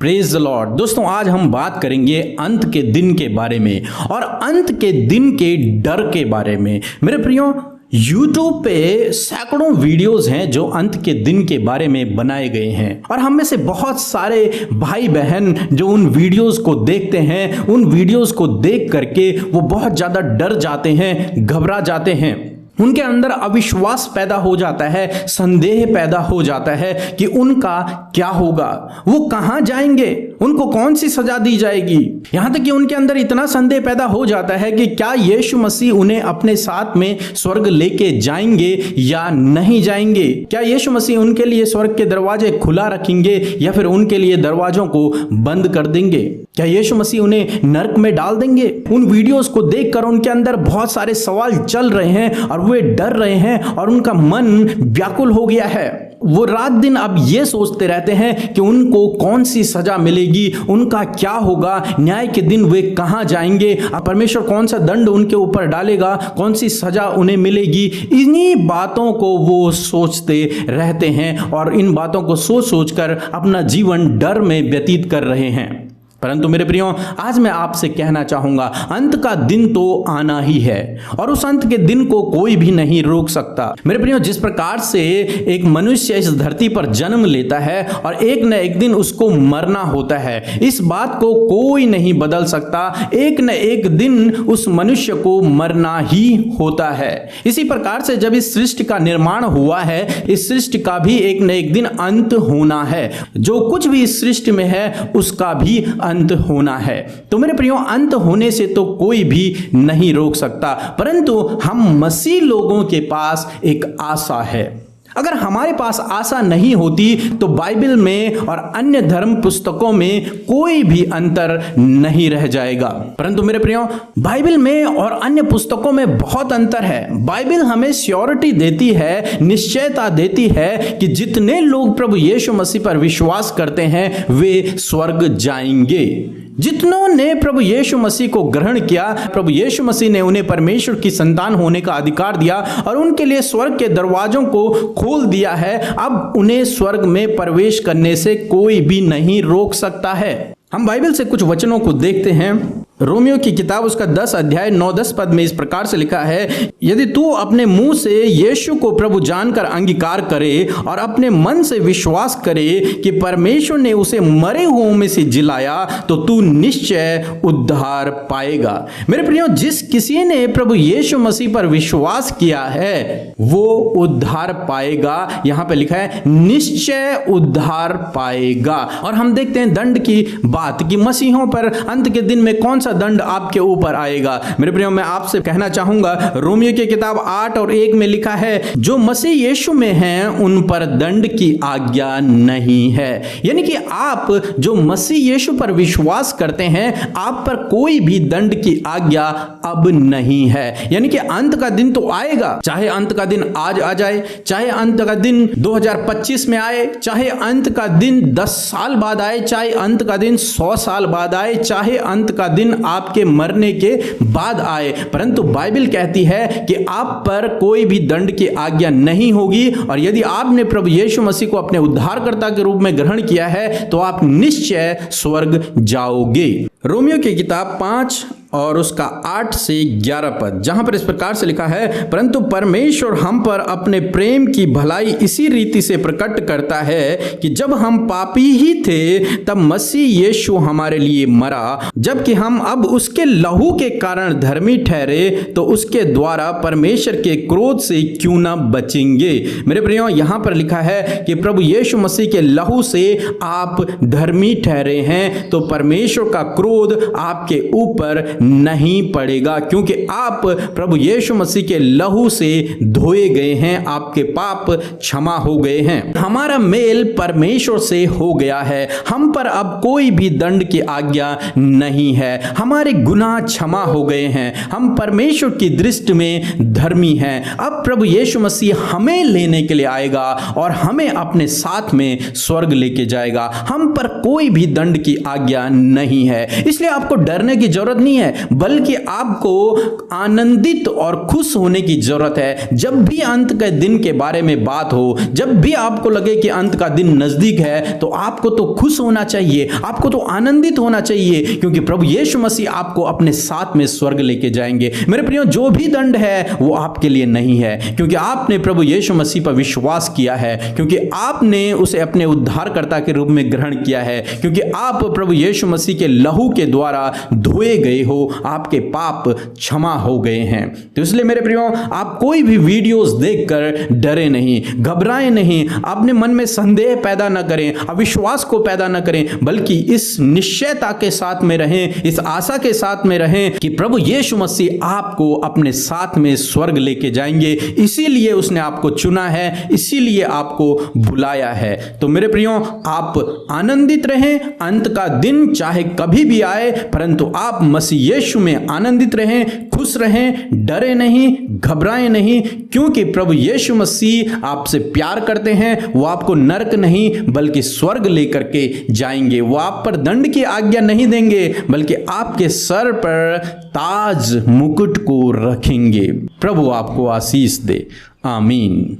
Praise the Lord. दोस्तों, आज हम बात करेंगे अंत के दिन के बारे में और अंत के दिन के डर के बारे में। मेरे प्रियो, YouTube पे सैकड़ों वीडियोस हैं जो अंत के दिन के बारे में बनाए गए हैं और हम में से बहुत सारे भाई बहन जो उन वीडियोस को देखते हैं, उन वीडियोस को देख करके वो बहुत ज़्यादा डर जाते हैं, घबरा जाते हैं। उनके अंदर अविश्वास पैदा हो जाता है, संदेह पैदा हो जाता है कि उनका क्या होगा, वो कहां जाएंगे, उनको कौन सी सजा दी जाएगी। यहां तक कि उनके अंदर इतना संदेह पैदा हो जाता है कि क्या यीशु मसीह उन्हें अपने साथ में स्वर्ग लेके जाएंगे या नहीं जाएंगे। क्या यीशु मसीह उनके लिए स्वर्ग के दरवाजे खुला रखेंगे या फिर उनके लिए दरवाजों को बंद कर देंगे। क्या यीशु मसीह उन्हें नरक में डाल देंगे। उन वीडियोस को देखकर उनके अंदर बहुत सारे सवाल चल रहे हैं और वे डर रहे हैं और उनका मन व्याकुल हो गया है। वो रात दिन अब ये सोचते रहते हैं कि उनको कौन सी सजा मिलेगी, उनका क्या होगा, न्याय के दिन वे कहां जाएंगे, परमेश्वर कौन सा दंड उनके ऊपर डालेगा, कौन सी सजा उन्हें मिलेगी। इन्हीं बातों को वो सोचते रहते हैं और इन बातों को सोच सोचकर अपना जीवन डर में व्यतीत कर रहे हैं। परंतु मेरे प्रियो, आज मैं आपसे कहना चाहूंगा, अंत का दिन तो आना ही है और उस अंत के दिन को कोई भी नहीं रोक सकता। मेरे प्रियो, जिस प्रकार से एक मनुष्य इस धरती पर जन्म लेता है और एक न एक दिन उसको मरना होता है, इस बात को कोई नहीं बदल सकता। एक न एक दिन उस मनुष्य को मरना ही होता है। इसी प्रकार से जब इस सृष्टि का निर्माण हुआ है, इस सृष्टि का भी एक न एक दिन अंत होना है। जो कुछ भी इस सृष्टि में है उसका भी अंत होना है। तो मेरे प्रियो, अंत होने से तो कोई भी नहीं रोक सकता, परंतु हम मसीह लोगों के पास एक आशा है। अगर हमारे पास आशा नहीं होती तो बाइबल में और अन्य धर्म पुस्तकों में कोई भी अंतर नहीं रह जाएगा। परंतु मेरे प्रियो, बाइबल में और अन्य पुस्तकों में बहुत अंतर है। बाइबल हमें श्योरिटी देती है, निश्चयता देती है कि जितने लोग प्रभु यीशु मसीह पर विश्वास करते हैं वे स्वर्ग जाएंगे। जितनों ने प्रभु यीशु मसीह को ग्रहण किया, प्रभु यीशु मसीह ने उन्हें परमेश्वर की संतान होने का अधिकार दिया और उनके लिए स्वर्ग के दरवाजों को खोल दिया है। अब उन्हें स्वर्ग में प्रवेश करने से कोई भी नहीं रोक सकता है। हम बाइबल से कुछ वचनों को देखते हैं। रोमियो की किताब उसका 10 अध्याय 9-10 पद में इस प्रकार से लिखा है, यदि तू अपने मुंह से यीशु को प्रभु जानकर अंगीकार करे और अपने मन से विश्वास करे कि परमेश्वर ने उसे मरे हुओं में से जिलाया तो तू निश्चय उद्धार पाएगा। मेरे प्रियो, जिस किसी ने प्रभु यीशु मसीह पर विश्वास किया है वो उद्धार पाएगा। यहां पे लिखा है निश्चय उद्धार पाएगा। और हम देखते हैं दंड की बात कि मसीहों पर अंत के दिन में कौन दंड आपके ऊपर आएगा। मेरे प्रियो, मैं आपसे कहना चाहूंगा, रोमियो की किताब 8 और 1 में लिखा है, जो मसीह यीशु में हैं उन पर दंड की आज्ञा नहीं है। यानी कि आप जो मसीह यीशु पर विश्वास करते हैं, आप पर कोई भी दंड की आज्ञा अब नहीं है। यानी कि अंत का दिन तो आएगा, चाहे अंत का दिन आज आ जाए, चाहे अंत का दिन 2025 में आए, चाहे अंत का दिन 10 साल बाद आए, चाहे अंत का दिन 100 साल बाद आए, चाहे अंत का दिन आपके मरने के बाद आए, परंतु बाइबल कहती है कि आप पर कोई भी दंड की आज्ञा नहीं होगी। और यदि आपने प्रभु यीशु मसीह को अपने उद्धारकर्ता के रूप में ग्रहण किया है तो आप निश्चय स्वर्ग जाओगे। रोमियो की किताब 5 और उसका 8 से 11 पद, जहां पर इस प्रकार से लिखा है, परंतु परमेश्वर हम पर अपने प्रेम की भलाई इसी रीति से प्रकट करता है कि जब हम पापी ही थे तब मसीह यीशु हमारे लिए मरा। जबकि हम अब उसके लहू के कारण धर्मी ठहरे तो उसके द्वारा परमेश्वर के क्रोध से क्यों ना बचेंगे। मेरे प्रियो, यहां पर लिखा है कि प्रभु यीशु मसीह के लहू से आप धर्मी ठहरे हैं तो परमेश्वर का क्रोध आपके ऊपर नहीं पड़ेगा, क्योंकि आप प्रभु यीशु मसीह के लहू से धोए गए हैं, आपके पाप क्षमा हो गए हैं। हमारा मेल परमेश्वर से हो गया है, हम पर अब कोई भी दंड की आज्ञा नहीं है, हमारे गुनाह क्षमा हो गए हैं, हम परमेश्वर की दृष्टि में धर्मी हैं। अब प्रभु यीशु मसीह हमें लेने के लिए आएगा और हमें अपने साथ में स्वर्ग लेके जाएगा। हम पर कोई भी दंड की आज्ञा नहीं है। है, इसलिए आपको डरने की जरूरत नहीं है, बल्कि आपको आनंदित और खुश होने की जरूरत है। जब भी अंत के दिन के बारे में बात हो, जब भी आपको लगे कि अंत का दिन नजदीक है, तो आपको तो खुश होना चाहिए, आपको तो आनंदित होना चाहिए, क्योंकि प्रभु यीशु मसीह आपको अपने साथ में स्वर्ग लेके जाएंगे। मेरे प्रियो, जो भी दंड है वो आपके लिए नहीं है, क्योंकि आपने प्रभु यीशु मसीह पर विश्वास किया है, क्योंकि आपने उसे अपने उद्धारकर्ता के रूप में ग्रहण किया है, क्योंकि आप प्रभु यीशु मसीह के लहू के द्वारा धोए गए हो, आपके पाप क्षमा हो गए हैं। तो इसलिए मेरे प्रियो, आप कोई भी वीडियोस देखकर डरे नहीं, घबराएं नहीं, अपने मन में संदेह पैदा न करें, अविश्वास को पैदा न करें, बल्कि इस निश्चयता के साथ में रहें, इस आशा के साथ में रहें कि प्रभु यीशु मसीह आपको अपने साथ में स्वर्ग लेके जाएंगे। इसीलिए उसने आपको चुना है, इसीलिए आपको बुलाया है। तो मेरे प्रियो, आप आनंदित रहें, अंत का दिन चाहे कभी भी आए, परंतु आप मसीह यीशु में आनंदित रहें, खुश रहें, डरे नहीं, घबराएं नहीं, क्योंकि प्रभु यीशु मसीह आपसे प्यार करते हैं। वो आपको नरक नहीं बल्कि स्वर्ग लेकर के जाएंगे। वो आप पर दंड की आज्ञा नहीं देंगे, बल्कि आपके सर पर ताज मुकुट को रखेंगे। प्रभु आपको आशीष दे। आमीन।